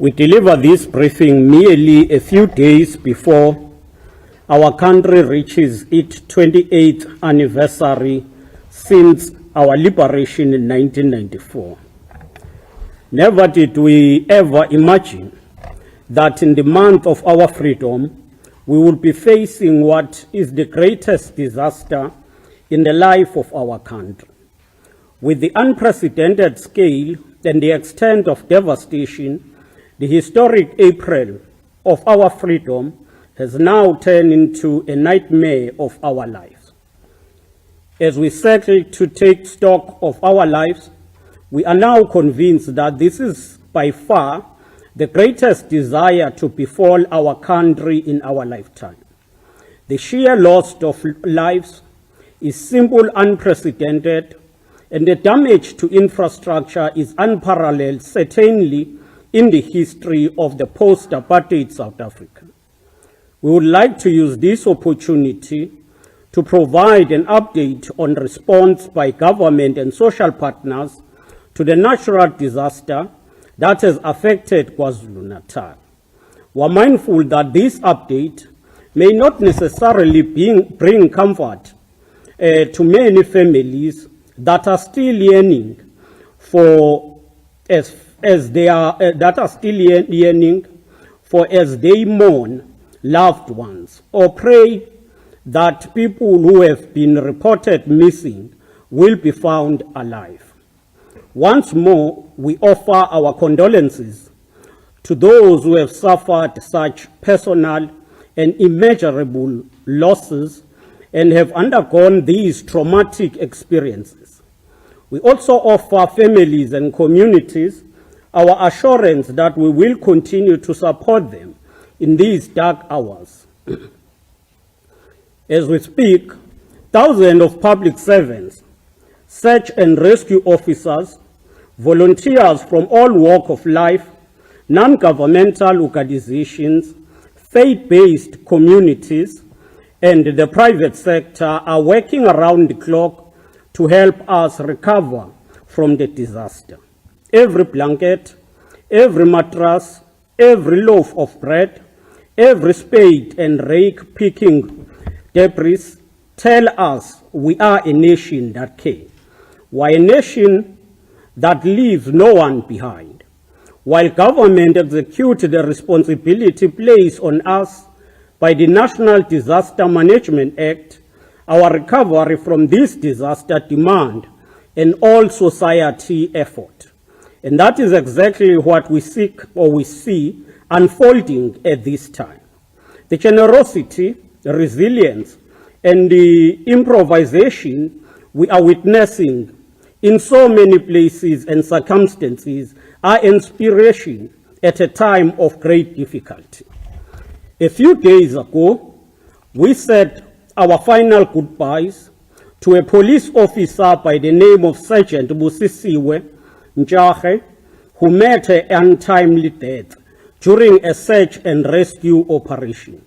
We deliver this briefing merely a few days before our country reaches its 28th anniversary since our liberation in 1994. Never did we ever imagine that in the month of our freedom, we would be facing what is the greatest disaster in the life of our country. With the unprecedented scale and the extent of devastation, the historic April of our freedom has now turned into a nightmare of our lives. As we settle to take stock of our lives, we are now convinced that this is by far the greatest desire to befall our country in our lifetime. The sheer loss of lives is simple, unprecedented, and the damage to infrastructure is unparalleled, certainly in the history of the post-apartheid South Africa. We would like to use this opportunity to provide an update on response by government and social partners to the natural disaster that has affected KwaZulu-Natal. We are mindful that this update may not necessarily bring comfort to many families that are still yearning as they mourn loved ones, or pray that people who have been reported missing will be found alive. Once more, we offer our condolences to those who have suffered such personal and immeasurable losses and have undergone these traumatic experiences. We also offer families and communities our assurance that we will continue to support them in these dark hours. As we speak, thousands of public servants, search and rescue officers, volunteers from all walks of life, non-governmental organizations, faith-based communities, and the private sector are working around the clock to help us recover from the disaster. Every blanket, every mattress, every loaf of bread, every spade and rake picking debris tell us we are a nation that cares. We are a nation that leaves no one behind. While government executes the responsibility placed on us by the National Disaster Management Act, our recovery from this disaster demands an all-society effort. And that is exactly what we seek or we see unfolding at this time. The generosity, the resilience, and the improvisation we are witnessing in so many places and circumstances are inspiration at a time of great difficulty. A few days ago, we said our final goodbyes to a police officer by the name of Sergeant Busisiwe Njahe, who met an untimely death during a search and rescue operation.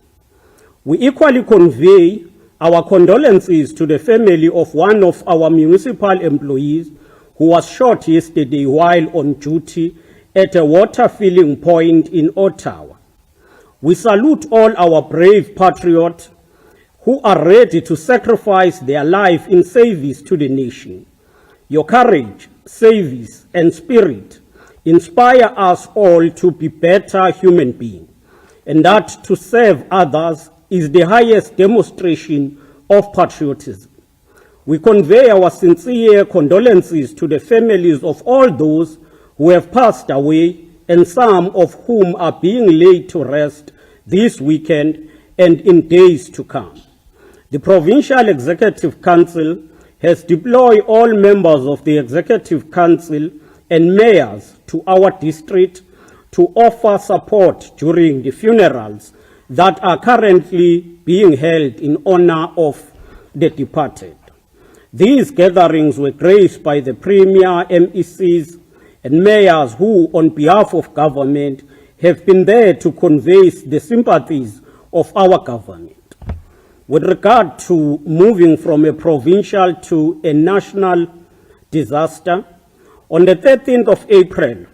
We equally convey our condolences to the family of one of our municipal employees who was shot yesterday while on duty at a water filling point in Ottawa. We salute all our brave patriots who are ready to sacrifice their life in service to the nation. Your courage, service, and spirit inspire us all to be better human beings, and that to serve others is the highest demonstration of patriotism. We convey our sincere condolences to the families of all those who have passed away and some of whom are being laid to rest this weekend and in days to come. The Provincial Executive Council has deployed all members of the Executive Council and mayors to our district to offer support during the funerals that are currently being held in honor of the departed. These gatherings were graced by the Premier, MECs, and mayors who, on behalf of government, have been there to convey the sympathies of our government. With regard to moving from a provincial to a national disaster, on the 13th of April,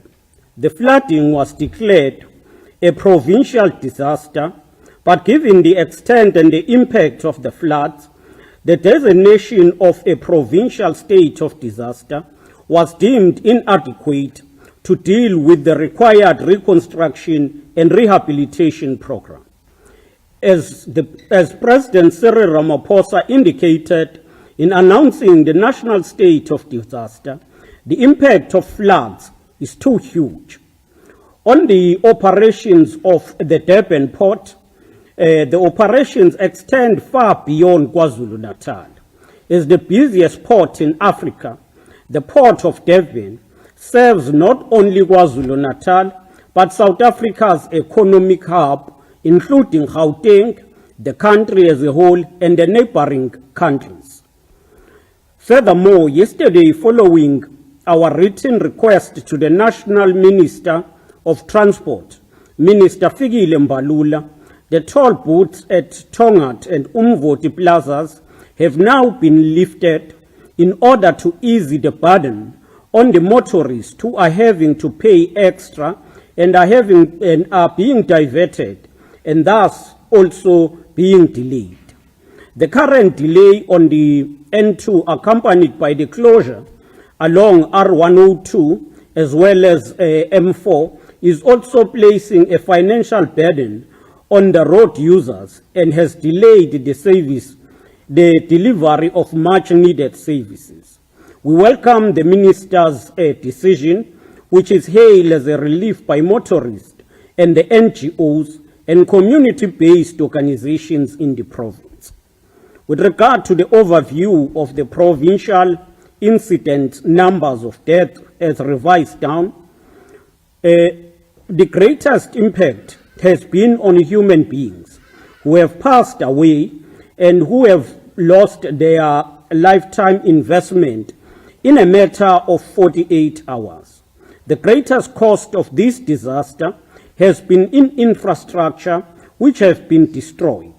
the flooding was declared a provincial disaster, but given the extent and the impact of the floods, the designation of a provincial state of disaster was deemed inadequate to deal with the required reconstruction and rehabilitation program. As President Cyril Ramaphosa indicated in announcing the national state of disaster, the impact of floods is too huge. On the operations of the Durban port, the operations extend far beyond KwaZulu-Natal. As the busiest port in Africa, the port of Durban serves not only KwaZulu-Natal, but South Africa's economic hub, including Gauteng, the country as a whole, and the neighboring countries. Furthermore, yesterday, following our written request to the National Minister of Transport, Minister Fikile Mbalula, the toll booths at Tongat and Umvoti plazas have now been lifted in order to ease the burden on the motorists who are having to pay extra and are being diverted and thus also being delayed. The current delay on the N2, accompanied by the closure along R102 as well as M4, is also placing a financial burden on the road users and has delayed the delivery of much needed services. We welcome the Minister's decision, which is hailed as a relief by motorists and the NGOs and community-based organizations in the province. With regard to the overview of the provincial incident numbers of death as revised down, the greatest impact has been on human beings who have passed away and who have lost their lifetime investment in a matter of 48 hours. The greatest cost of this disaster has been in infrastructure which has been destroyed.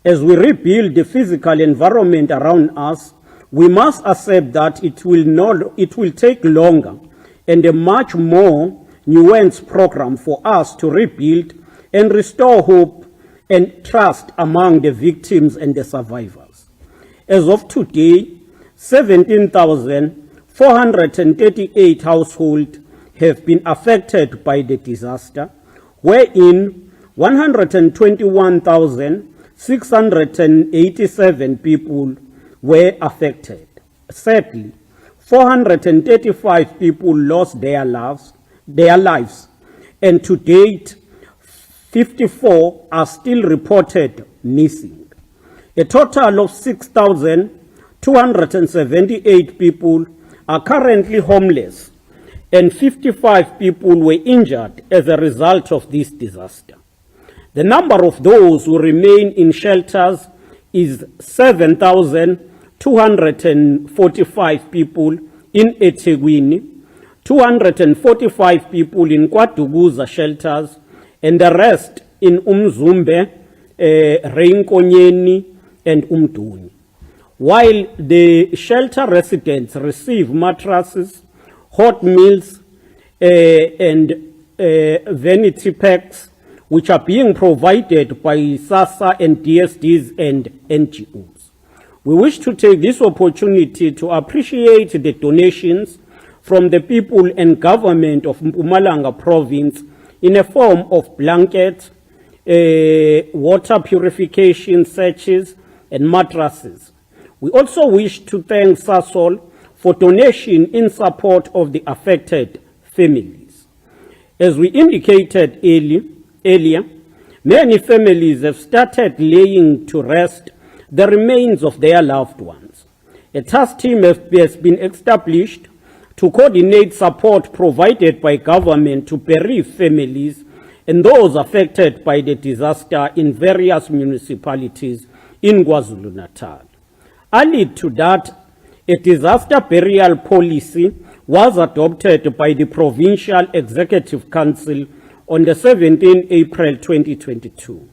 As we rebuild the physical environment around us, we must accept that it will take longer and a much more nuanced program for us to rebuild and restore hope and trust among the victims and the survivors. As of today, 17,438 households have been affected by the disaster, wherein 121,687 people were affected. Sadly, 435 people lost their lives, and to date, 54 are still reported missing. A total of 6,278 people are currently homeless, and 55 people were injured as a result of this disaster. The number of those who remain in shelters is 7,245 people in eThekwini, 245 people in KwaDukuza shelters, and the rest in Umzumbe, Reinkonyeni, and Umduni. While the shelter residents receive mattresses, hot meals, and vanity packs, which are being provided by SASSA and DSDs and NGOs. We wish to take this opportunity to appreciate the donations from the people and government of Mpumalanga province in a form of blankets, water purification sachets, and mattresses. We also wish to thank SASOL for donation in support of the affected families. As we indicated earlier, many families have started laying to rest the remains of their loved ones. A task team has been established to coordinate support provided by government to bereaved families and those affected by the disaster in various municipalities in KwaZulu-Natal. Allied to that, a disaster burial policy was adopted by the Provincial Executive Council on the 17th April 2022.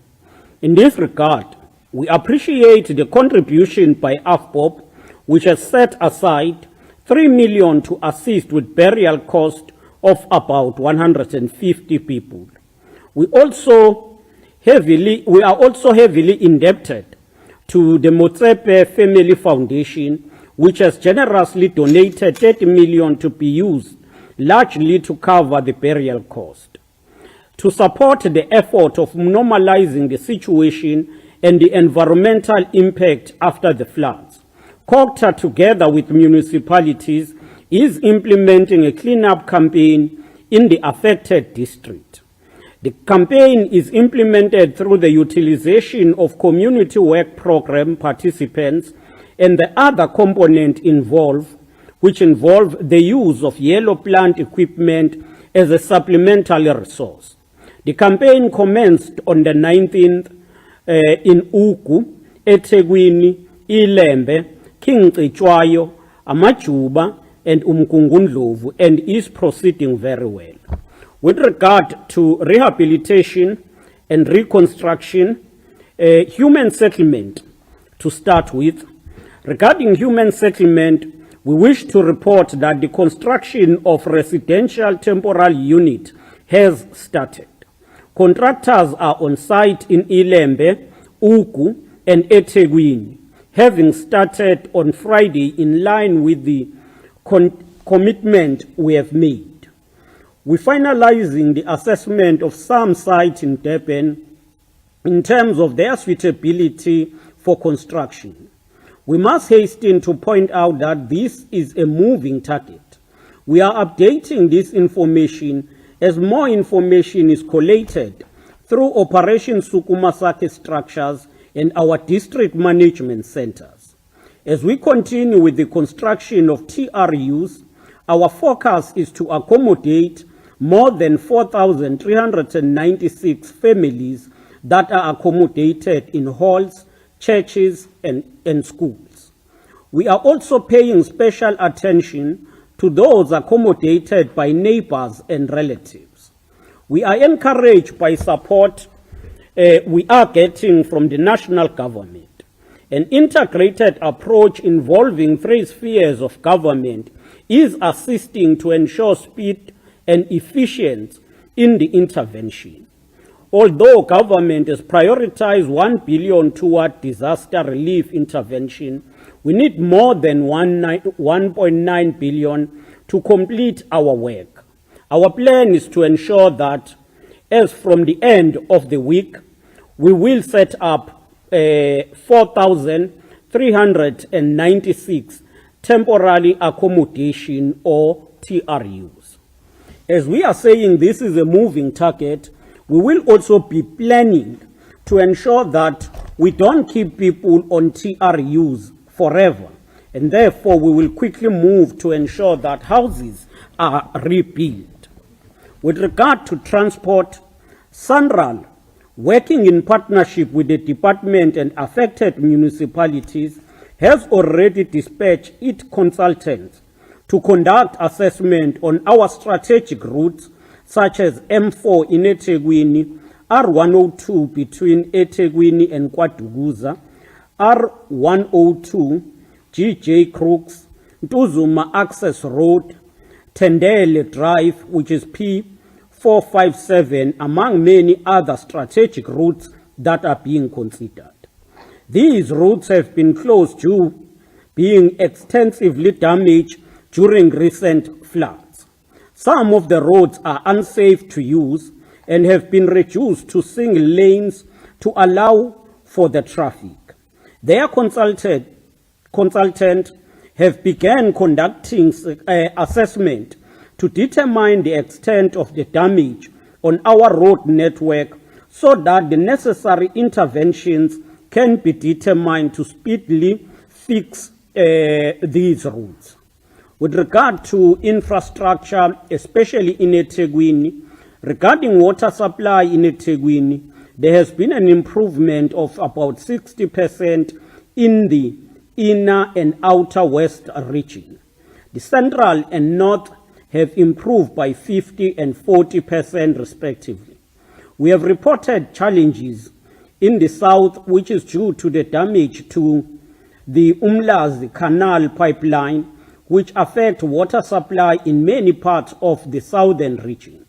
In this regard, we appreciate the contribution by AFBOP, which has set aside 3 million to assist with burial costs of about 150 people. We are also heavily indebted to the Motsepe Family Foundation, which has generously donated 30 million to be used largely to cover the burial cost. To support the effort of normalizing the situation and the environmental impact after the floods, COGTA, together with municipalities, is implementing a cleanup campaign in the affected district. The campaign is implemented through the utilization of community work program participants and the other component involved, which involve the use of yellow plant equipment as a supplementary resource. The campaign commenced on the 19th in Uku, eThekwini, iLembe, King Cetshwayo, Amajuba, and Umgungundlovu, and is proceeding very well. With regard to rehabilitation and reconstruction, human settlement, to start with. Regarding human settlement, we wish to report that the construction of residential temporary unit has started. Contractors are on site in iLembe, Uku, and eThekwini, having started on Friday in line with the commitment we have made. We're finalizing the assessment of some sites in Durban in terms of their suitability for construction. We must hasten to point out that this is a moving target. We are updating this information as more information is collated through Operation Sukumasake structures and our district management centers. As we continue with the construction of TRUs, our focus is to accommodate more than 4,396 families that are accommodated in halls, churches, and schools. We are also paying special attention to those accommodated by neighbors and relatives. We are encouraged by support we are getting from the national government. An integrated approach involving 3 spheres of government is assisting to ensure speed and efficiency in the intervention. Although government has prioritized 1 billion toward disaster relief intervention, we need more than 1.9 billion to complete our work. Our plan is to ensure that as from the end of the week, we will set up 4,396 temporary accommodation or TRUs. As we are saying this is a moving target, we will also be planning to ensure that we don't keep people on TRUs forever, and therefore we will quickly move to ensure that houses are rebuilt. With regard to transport, SANRAL, working in partnership with the department and affected municipalities, has already dispatched its consultants to conduct assessment on our strategic routes such as M4 in eThekwini, R102 between eThekwini and KwaDukuza, R102, GJ Crooks, Ntuzuma Access Road, Tendele Drive, which is P457, among many other strategic routes that are being considered. These routes have been closed due to being extensively damaged during recent floods. Some of the roads are unsafe to use and have been reduced to single lanes to allow for the traffic. Their consultant have begun conducting assessment to determine the extent of the damage on our road network so that the necessary interventions can be determined to speedily fix these routes. With regard to infrastructure, especially in eThekwini, regarding water supply in eThekwini, there has been an improvement of about 60% in the inner and outer west region. The central and north have improved by 50% and 40% respectively. We have reported challenges in the south, which is due to the damage to the Umlazi Canal pipeline, which affect water supply in many parts of the southern region.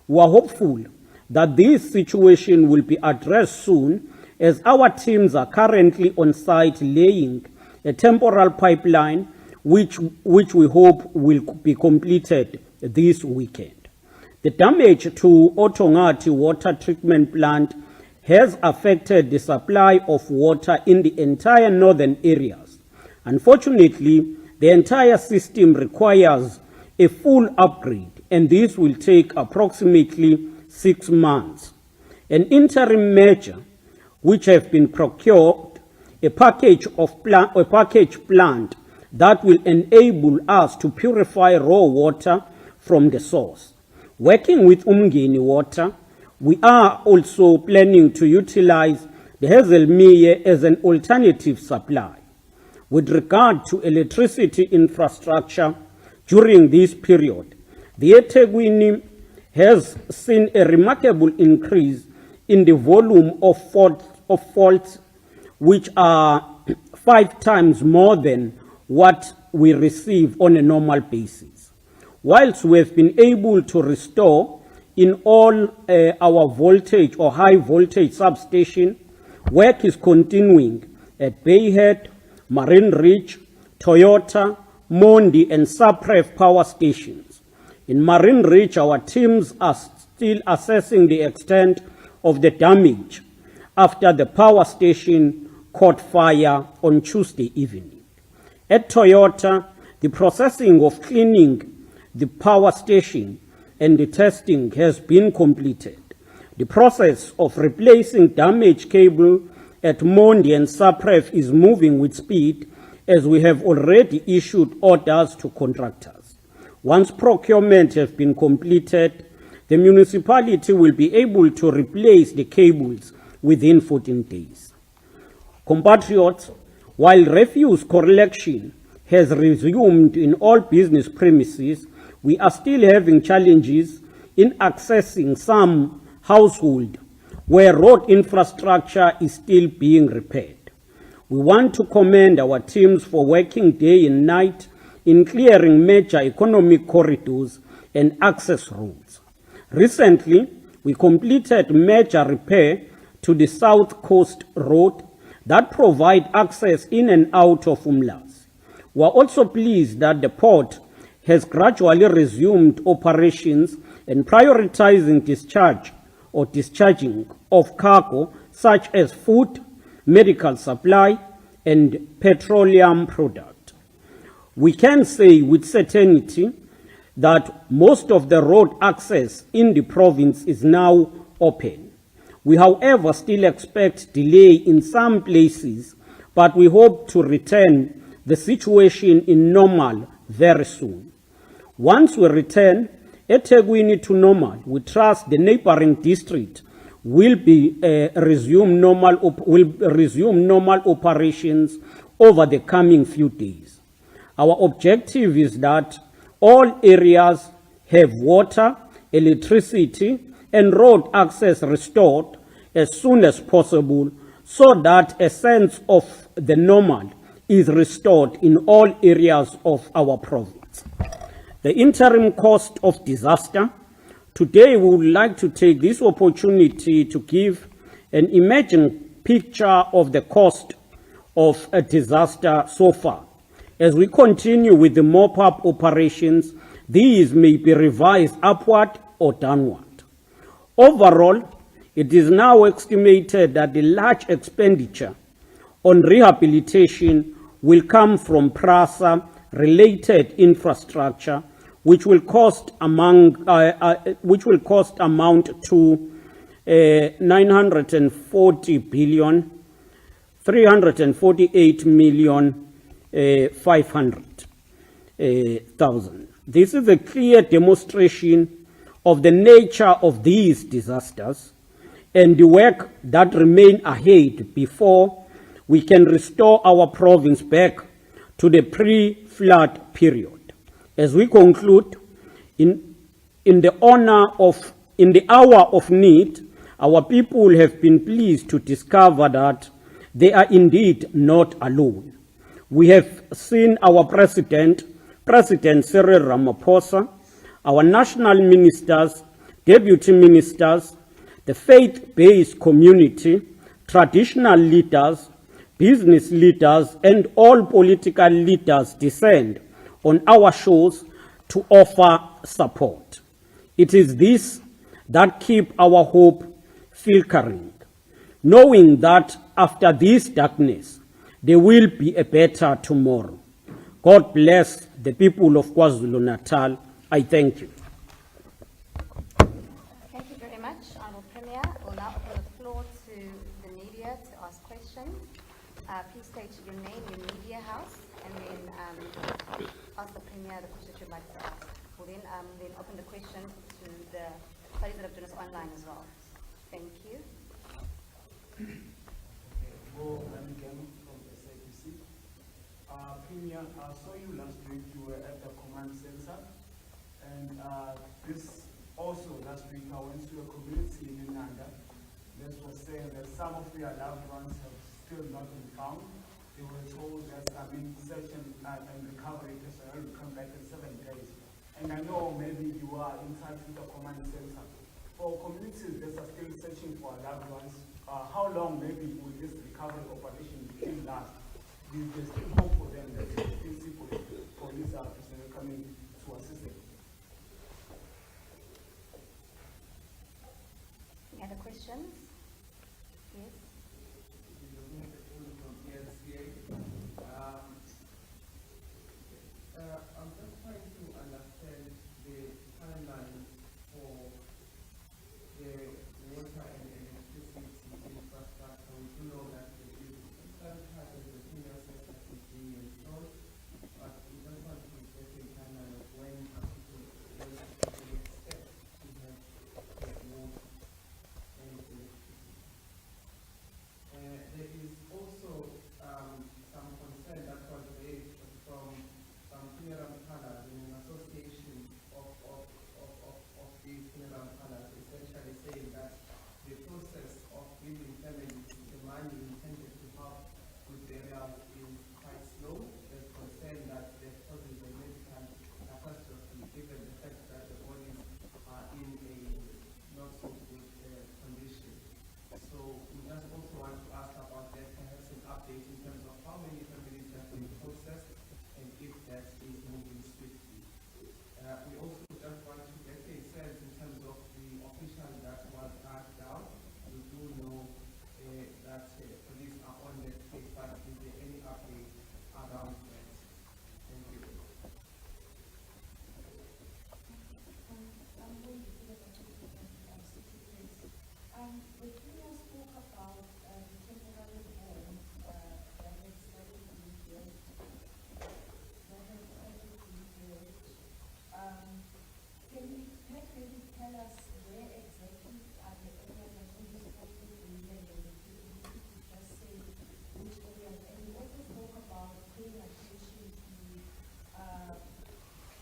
We are hopeful that this situation will be addressed soon, as our teams are currently on site laying a temporal pipeline which we hope will be completed this weekend. The damage to Otongati water treatment plant has affected the supply of water in the entire northern areas. Unfortunately, the entire system requires a full upgrade, and this will take approximately 6 months. An interim measure which have been procured, a package plant that will enable us to purify raw water from the source. Working with Umgeni Water, we are also planning to utilize the Hazelmere as an alternative supply. With regard to electricity infrastructure during this period, the eThekwini has seen a remarkable increase in the volume of faults, which are 5 times more than what we receive on a normal basis. Whilst we have been able to restore in all our voltage or high voltage substation, work is continuing at Bayhead, Marine Ridge, Toyota, Mondi, and Sapref power stations. In Marine Ridge, our teams are still assessing the extent of the damage after the power station caught fire on Tuesday evening. At Toyota, the processing of cleaning the power station and the testing has been completed. The process of replacing damaged cable at Mondi and Sapref is moving with speed, as we have already issued orders to contractors. Once procurement has been completed, the municipality will be able to replace the cables within 14 days. Compatriots, while refuse collection has resumed in all business premises, we are still having challenges in accessing some households where road infrastructure is still being repaired. We want to commend our teams for working day and night in clearing major economic corridors and access roads. Recently, we completed major repair to the South Coast Road that provide access in and out of Umlazi. We are also pleased that the port has gradually resumed operations and prioritizing discharging of cargo such as food, medical supply, and petroleum product. We can say with certainty that most of the road access in the province is now open. We, however, still expect delay in some places, but we hope to return the situation in normal very soon. Once we return eThekwini to normal, we trust the neighboring district will resume normal operations over the coming few days. Our objective is that all areas have water, electricity, and road access restored as soon as possible, so that a sense of the normal is restored in all areas of our province. The interim cost of disaster. Today, we would like to take this opportunity to give an imagined picture of the cost of a disaster so far. As we continue with the mop-up operations, these may be revised upward or downward. Overall, it is now estimated that the large expenditure on rehabilitation will come from PRASA-related infrastructure, which will cost amount to 940 billion, 348 million 500,000. This is a clear demonstration of the nature of these disasters and the work that remain ahead before we can restore our province back to the pre-flood period. As we conclude, in the hour of need, our people have been pleased to discover that they are indeed not alone. We have seen our president President Cyril Ramaphosa, our national ministers, deputy ministers, the faith-based community, traditional leaders, business leaders, and all political leaders descend on our shores to offer support. It is this that keeps our hope flickering, knowing that after this darkness, there will be a better tomorrow. God bless the people of KwaZulu-Natal. I thank you. Thank you very much, Honourable Premier. We'll now open the floor to the media to ask questions. Please state your name, your media house, and then ask the Premier the questions you'd like to ask. We'll then open the question to the parties that have joined us online as well. Thank you. Premier, I saw you last week, you were at the command center, and this also last week I went to a community in Nanda that was saying that some of their loved ones have still not been found. They were told that search and recovery personnel will come back in 7 days. And I know maybe you are in touch with the command center. For communities that are still searching for loved ones, how long maybe will this recovery operation still last? Is there still hope for them that they still see police personnel coming to assist them? Any other questions? Yes. I'm just trying to understand the timeline for the water and electricity infrastructure. We do know that there is some type of the senior sector is being installed, but we just want to get a timeline of when people will expect to have water and electricity. There is also some concern that was raised from some funeral parlors in an association of these funeral parlors, essentially saying that the process of giving families the money intended to help with burials is quite slow. There's concern that there causes a medical catastrophe given the fact that the bodies are in a not so good condition. So we just also want to ask about that, perhaps an update in terms of how many families have been processed and if that is moving swiftly. We also just want to get a sense in terms of the official that was asked down. We do know that police are on that case, but is there any update around that? Thank you. The Premier spoke about the temporary home that has started being built. Can you maybe tell us where exactly are the areas that you spoke to the Premier and the people who just say which areas? And you also spoke about paying attention to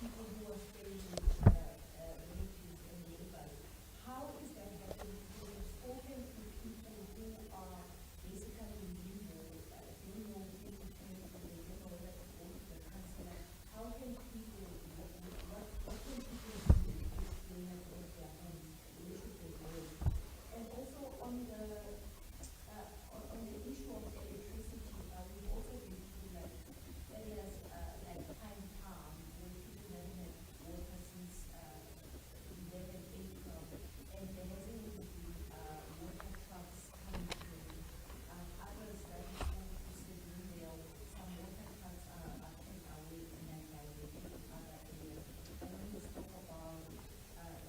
people who are staying with relatives and neighbors. How is that happening? Because you've spoken to people who are basically in limbo, don't know if to pay for, they don't know whether to go to the councillor. How can people, what can people do if they have all their hands? Where should they go? And also on the issue of electricity, we've also been through like areas like Pine Farm, where people haven't had water since 11 April, and there hasn't even been water trucks coming through. Others that we spoke to said some water trucks are taken away and then diverted to other areas. And when we spoke about that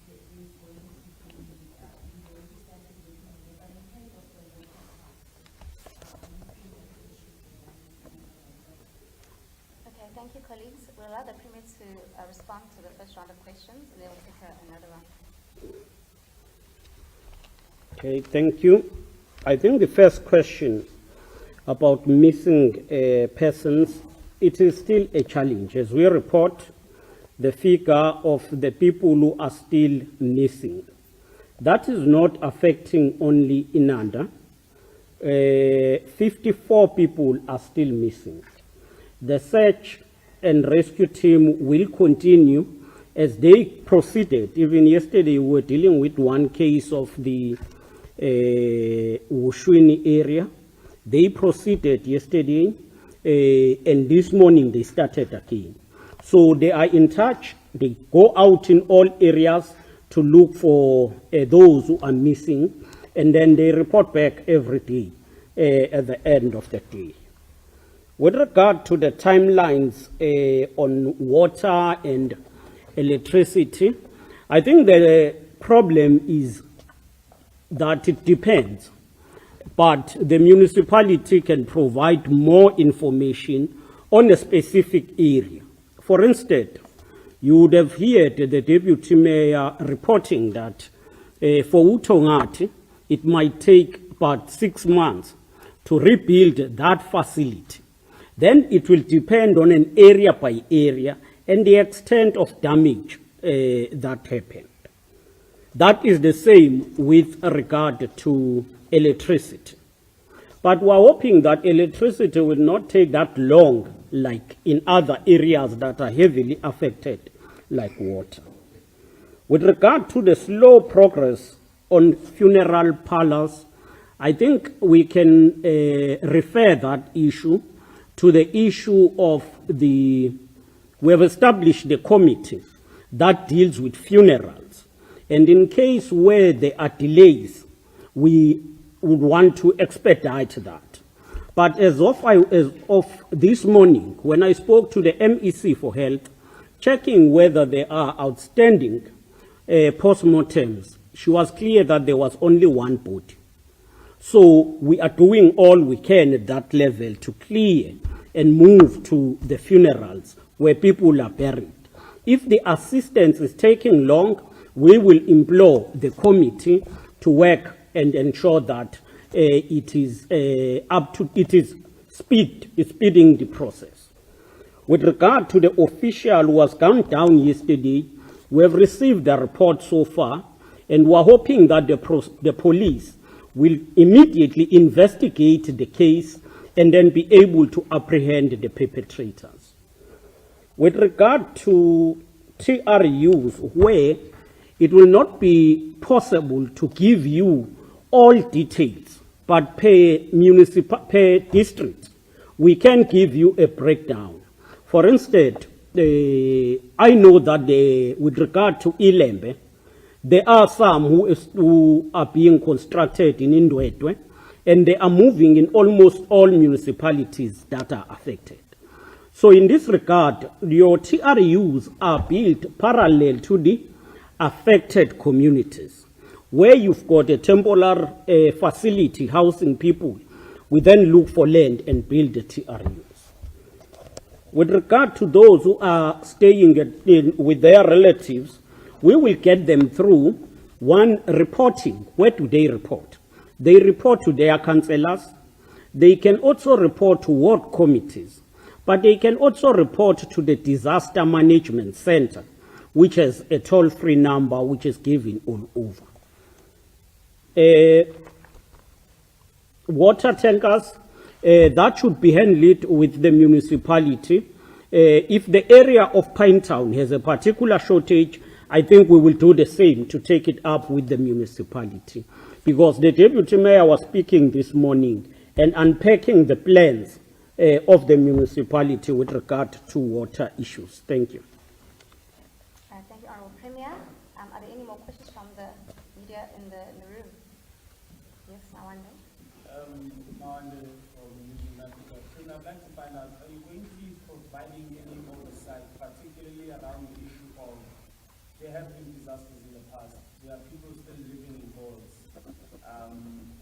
there's going to be, we've already started working on it, but in terms of the water trucks, we feel that we should be Okay, thank you, colleagues. We'll allow the Premier to respond to the first round of questions, and then we'll take another round. Okay, thank you. I think the first question about missing persons, it is still a challenge. As we report the figure of the people who are still missing, that is not affecting only Inanda. 54 people are still missing. The search and rescue team will continue as they proceeded. Even yesterday, we were dealing with one case of the Wushwini area. They proceeded yesterday, and this morning they started again. So they are in touch. They go out in all areas to look for those who are missing, and then they report back every day at the end of the day. With regard to the timelines on water and electricity, I think the problem is that it depends, but the municipality can provide more information on a specific area. For instance, you would have heard the deputy mayor reporting that for Utongati, it might take about 6 months to rebuild that facility. Then it will depend on an area by area and the extent of damage that happened. That is the same with regard to electricity. But we're hoping that electricity will not take that long like in other areas that are heavily affected, like water. With regard to the slow progress on funeral parlors, I think we can refer that issue to the issue of we have established the committee that deals with funerals. And in case where there are delays, we would want to expedite that. But as of this morning, when I spoke to the MEC for Health, checking whether there are outstanding postmortems, she was clear that there was only one body. So we are doing all we can at that level to clear and move to the funerals where people are buried. If the assistance is taking long, we will implore the committee to work and ensure that it is speeding the process. With regard to the official who was gunned down yesterday, we have received the report so far, and we are hoping that the police will immediately investigate the case and then be able to apprehend the perpetrators. With regard to TRUs, where it will not be possible to give you all details, but per district, we can give you a breakdown. For instance, I know that with regard to Ilembe, there are some who are being constructed in Indwetwe, and they are moving in almost all municipalities that are affected. So in this regard, your TRUs are built parallel to the affected communities. Where you've got a temporary facility housing people, we then look for land and build the TRUs. With regard to those who are staying with their relatives, we will get them through one reporting. Where do they report? They report to their councillors. They can also report to ward committees, but they can also report to the Disaster Management Center, which has a toll-free number which is given all over. Water tankers, that should be handled with the municipality. If the area of Pinetown has a particular shortage, I think we will do the same to take it up with the municipality. Because the deputy mayor was speaking this morning and unpacking the plans of the municipality with regard to water issues. Thank you. Thank you, Honourable Premier. Are there any more questions from the media in the room? Yes, Nawande. Nawande from New Africa. I'd like to find out, are you going to be providing any oversight, particularly around the issue of there have been disasters in the past. There are people still living in halls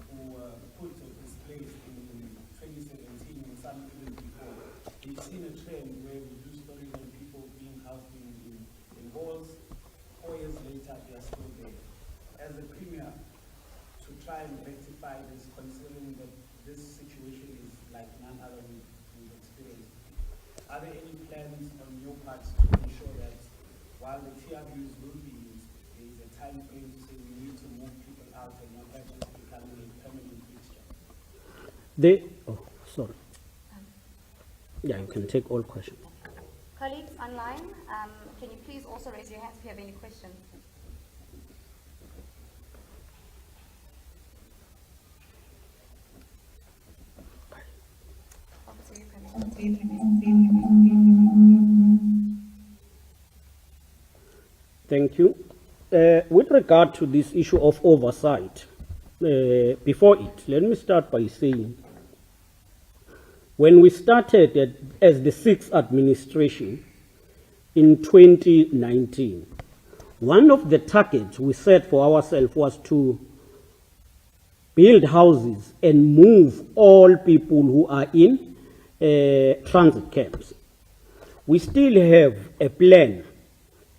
who were put or displaced in 2017 and some even before. We've seen a trend where we do stories on people being housed in halls. 4 years later, they are still there. As a premier, to try and rectify this, considering that this situation is like none other we've experienced, are there any plans on your part to ensure that while the TRUs will be used, there is a time frame to say we need to move people out and not have this becoming a permanent fixture? Yeah, you can take all questions. Colleagues online, can you please also raise your hands if you have any questions? Over to you, Premier. Thank you. With regard to this issue of oversight, before it, let me start by saying, when we started as the sixth administration in 2019, one of the targets we set for ourselves was to build houses and move all people who are in transit camps. We still have a plan,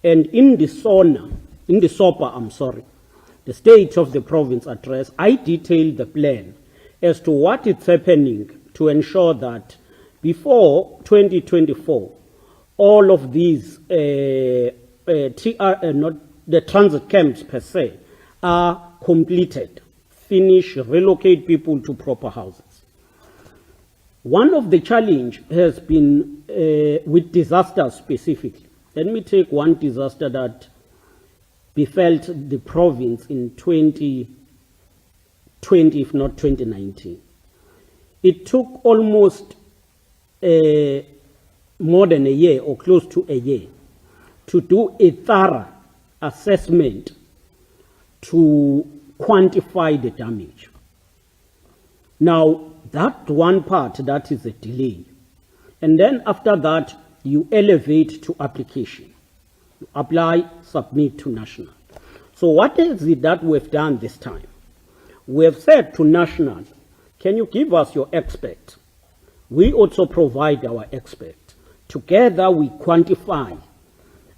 and in the SOPA, the State of the Province Address, I detailed the plan as to what is happening to ensure that before 2024, all of these, not the transit camps per se, are completed, finish, relocate people to proper houses. One of the challenge has been with disasters specifically. Let me take one disaster that befell the province in 2020, if not 2019. It took almost more than a year or close to a year to do a thorough assessment to quantify the damage. Now, that one part, that is a delay. And then after that, you elevate to application. You apply, submit to national. So what is it that we've done this time? We have said to national, can you give us your expert? We also provide our expert. Together we quantify,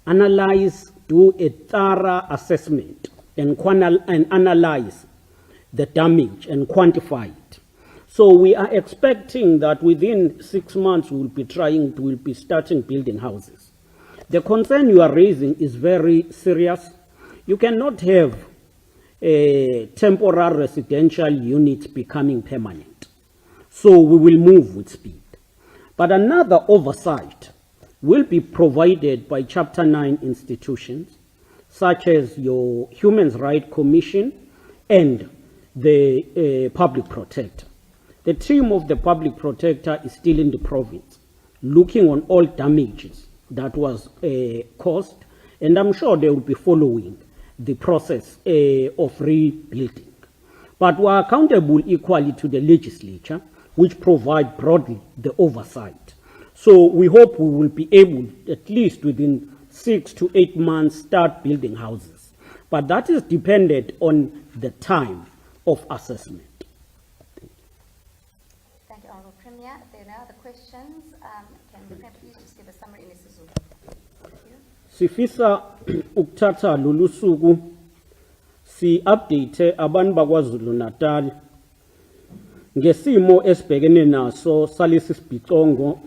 analyze, do a thorough assessment and analyze the damage and quantify it. So we are expecting that within 6 months we'll be starting building houses. The concern you are raising is very serious. You cannot have temporary residential units becoming permanent. So we will move with speed. But another oversight will be provided by Chapter 9 institutions, such as your Human Rights Commission and the Public Protector. The team of the Public Protector is still in the province, looking on all damages that was caused, and I'm sure they will be following the process of rebuilding. But we are accountable equally to the legislature, which provide broadly the oversight. So we hope we will be able, at least within 6 to 8 months, start building houses. But that is dependent on the time of assessment. Thank you, Honourable Premier. If there are no other questions, can the Premier please just give a summary in isiZulu? Thank you. Sifisa ukuthatha lolu suku si-update abantu bakwaZulu-Natal ngesimo esibhekene naso salesi sibhicongo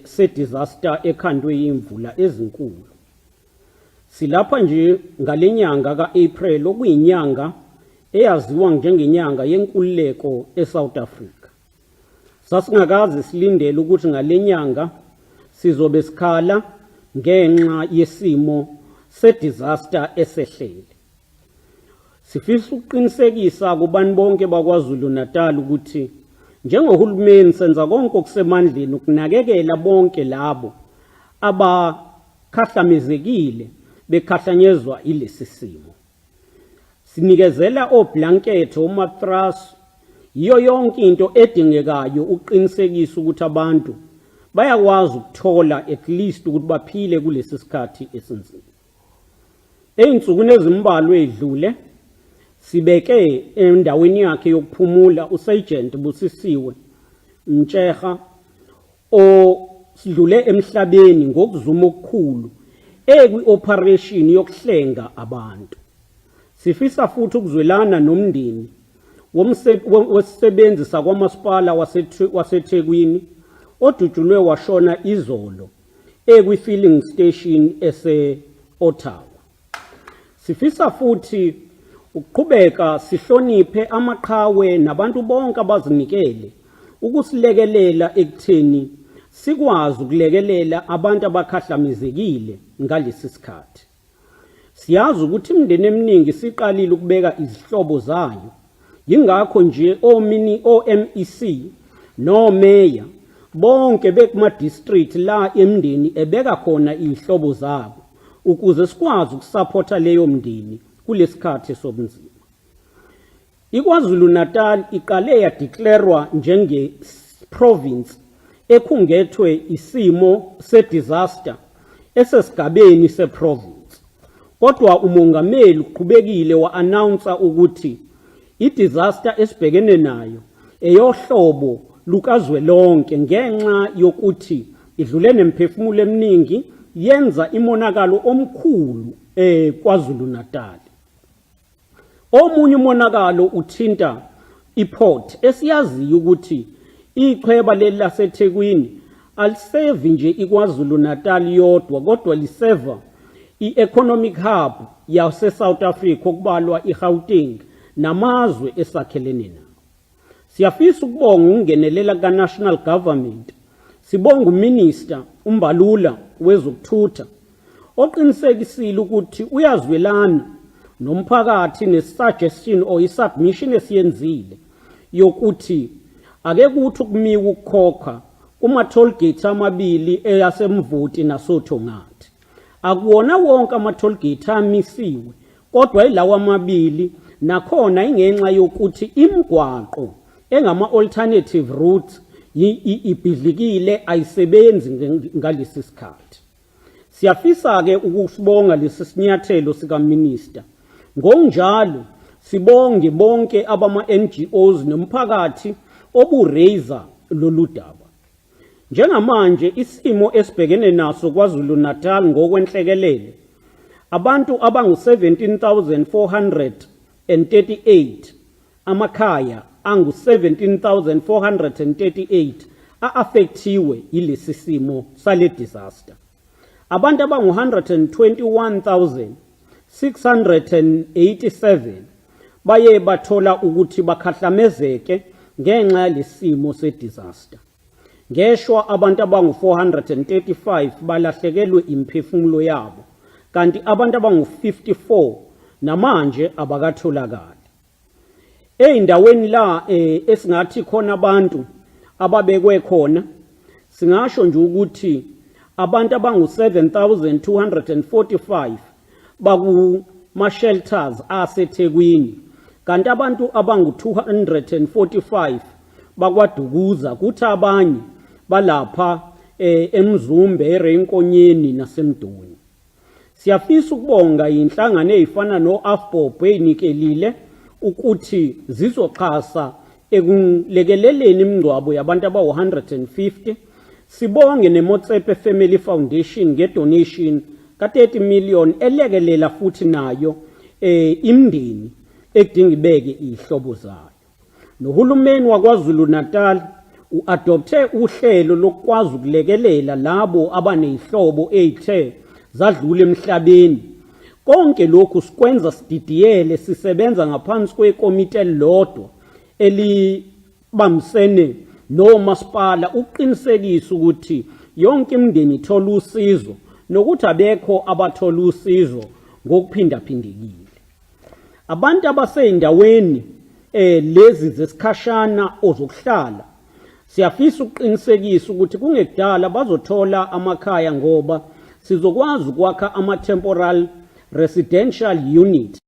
se-disaster ekhandwe yimvula ezinkulu. Silapha nje ngalenyanga ka-April okuyinyanga eyaziwa njengenyanga yenkululeko eSouth Africa. Sasingakaze silindele ukuthi ngalenyanga sizobe sikhala ngenxa yesimo se-disaster esehlele. Sifisa ukuqinisekisa kubantu bonke bakwaZulu-Natal ukuthi njengohulumeni senza konke okusemandleni ukunakekela bonke labo abakhahlamezekile bekhahlanyezwa ilesi simo. Sinikezela oblankethe, omatras, yiyo yonke into edingekayo uqinisekisa ukuthi abantu bayakwazi ukuthola at least ukuthi baphile kulesi sikhathi esinzima. Ey'nsukwini ezimbalwa edlule sibeke endaweni yakhe yokuphumula uSergeant Busisiwe Mtsheha osidlule emhlabeni ngokuzuma okukhulu ekwi-operation yokuhlenga abantu. Sifisa futhi ukuzwelana nomndeni wesisebenzi sakwamasipala waseThekwini odutshulwe washona izolo ekwi-filling station ese-Ottawa. Sifisa futhi ukuqhubeka sihloniphe amaqhawe nabantu bonke abazinikele ukusilekelela ekutheni sikwazi ukulekelela abantu abakhahlamezekile ngalesi sikhathi. Siyazi ukuthi imindeni eminingi siqalile ukubeka izihlobo zayo, yingakho nje OMEC nomeya bonke bekuma-district la emndeni ebeka khona izihlobo zabo ukuze sikwazi ukusapota leyo mndeni kulesikhathi sobunzima. KwaZulu-Natal iqale yadeclarwa njenge-province ekhungethwe isimo se-disaster esesigabeni se-province. Kodwa umongameli uqhubekile wa-announce ukuthi i-disaster esibhekene nayo eyohlobo lukazwelonke ngenxa yokuthi idlule nemphefumulo eminingi yenza imonakalo omkhulu KwaZulu-Natal. Omunye umonakalo uthinta iport esiyaziyo ukuthi ichweba leli laseThekwini alisevi nje iKwaZulu-Natal yodwa kodwa liseva i-economic hub yase-South Africa okubalwa iGauteng namazwe esakhelene nawo. Siyafisa ukubonga ukungenelela ka-national government, sibonga uMinister uMbalula wezokuthutha oqinisekisile ukuthi uyazwelana nomphakathi ne-suggestion or i-submission esiyenzile yokuthi ake kuthi ukumiwa ukukhokha kuma-toll gate amabili eyasemvuti nasothongathi. Akuwona wonke ama-toll gate amisiwe, kodwa ilawo amabili nakhona ingenxa yokuthi imigwaqo engama-alternative routes ibhidlikile ayisebenzi ngalesi sikhathi. Siyafisa-ke ukusibonga lesi sinyathelo sikaMinister. Ngokunjalo sibonge bonke abama-NGOs nomphakathi oburaiser lolu daba. Njengamanje isimo esibhekene naso KwaZulu-Natal ngokwenhlekelele, abantu abangu-17,438 amakhaya angu-17,438 a-affectiwe yilesi simo sale disaster. Abantu abangu-121,687 baye bathola ukuthi bakhahlamezeke ngenxa yalesimo se-disaster. Ngeshwa abantu abangu-435 balahlekelwe imphefumulo yabo, kanti abantu abangu-54 namanje abakatholakali. Ey'ndaweni la esingathi khona abantu ababekwe khona, singasho nje ukuthi abantu abangu-7,245 bakuma-shelters aseThekwini, kanti abantu abangu-245 bakwaDukuza, kuthi abanye balapha eMzumbe, eRenkonyeni naseMdoni. Siyafisa ukubonga inhlangano ezifana no-AFBOB eyinikelile ukuthi zizoxhasa ekulekeleleni imingcwabo yabantu abawu-150. Sibonge neMotsepe Family Foundation ngedonation ka-30 million elekelela futhi nayo imndeni ekudinga ibeke izihlobo zayo. Nohulumeni wakwaZulu-Natal u-adopthe uhlelo lokwazi ukulekelela labo abanezihlobo ezithe zadlula emhlabeni. Konke lokhu sikwenza sididiyele sisebenza ngaphansi kwekomiti elilodwa elibambisene nomasipala uqinisekisa ukuthi yonke imindeni ithola usizo nokuthi abekho abathola usizo ngokuphindaphindekile. Abantu abaseyindaweni lezi zesikhashana ozokuhlala siyafisa ukuqinisekisa ukuthi kungekudala bazothola amakhaya ngoba sizokwazi ukwakha ama-temporal residential unit